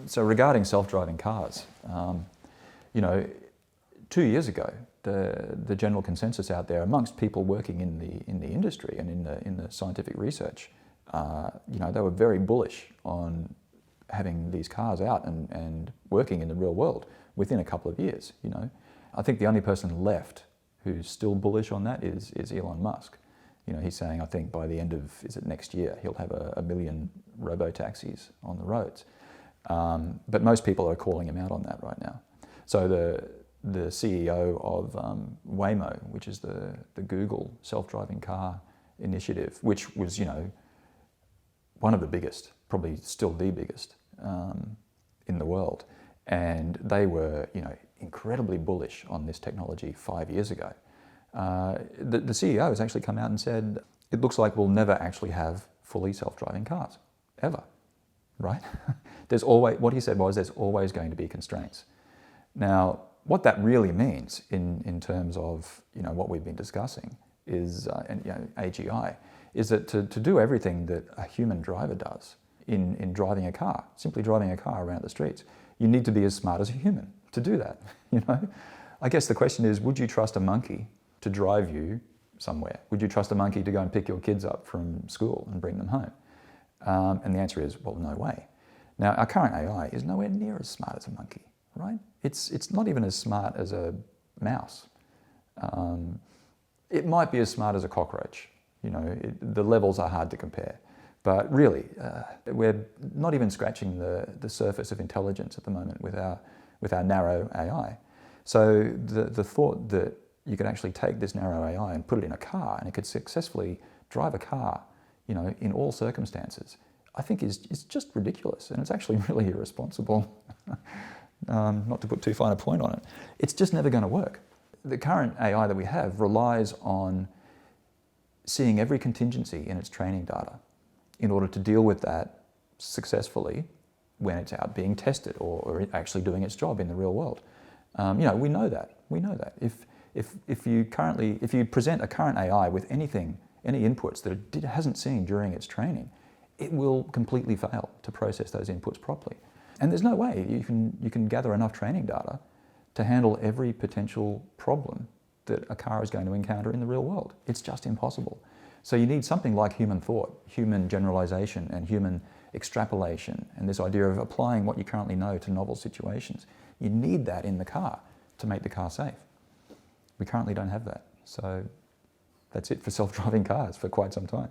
So regarding self-driving cars, you know, 2 years ago, the general consensus out there amongst people working in the industry and in the scientific research, you know, they were very bullish on having these cars out and working in the real world within a couple of years. You know, I think the only person left who's still bullish on that is Elon Musk. You know, he's saying, I think by the end of, is it next year, he'll have a million robo-taxis on the roads. But most people are calling him out on that right now. So the CEO of Waymo, which is the Google self-driving car initiative, which was, you know, one of the biggest, probably still the biggest in the world. And they were, you know, incredibly bullish on this technology 5 years ago. The CEO has actually come out and said, it looks like we'll never actually have fully self-driving cars, ever, right? There's always, what he said was, there's always going to be constraints. Now, what that really means in terms of, you know, what we've been discussing is, and, you know, AGI, is that to do everything that a human driver does in driving a car, simply driving a car around the streets, you need to be as smart as a human to do that, you know? I guess the question is, would you trust a monkey to drive you somewhere? Would you trust a monkey to go and pick your kids up from school and bring them home? And the answer is, well, no way. Now, our current AI is nowhere near as smart as a monkey, right? It's not even as smart as a mouse. It might be as smart as a cockroach. You know, the levels are hard to compare. But really, we're not even scratching the surface of intelligence at the moment with our narrow AI. So the thought that you could actually take this narrow AI and put it in a car and it could successfully drive a car, you know, in all circumstances, I think is just ridiculous, and it's actually really irresponsible. Not to put too fine a point on it. It's just never going to work. The current AI that we have relies on seeing every contingency in its training data in order to deal with that successfully when it's out being tested or actually doing its job in the real world. You know, we know that. We know that. If you present a current AI with any inputs that it hasn't seen during its training, it will completely fail to process those inputs properly. And there's no way you can gather enough training data to handle every potential problem that a car is going to encounter in the real world. It's just impossible. So you need something like human thought, human generalization, and human extrapolation, and this idea of applying what you currently know to novel situations. You need that in the car to make the car safe. We currently don't have that. So that's it for self-driving cars for quite some time.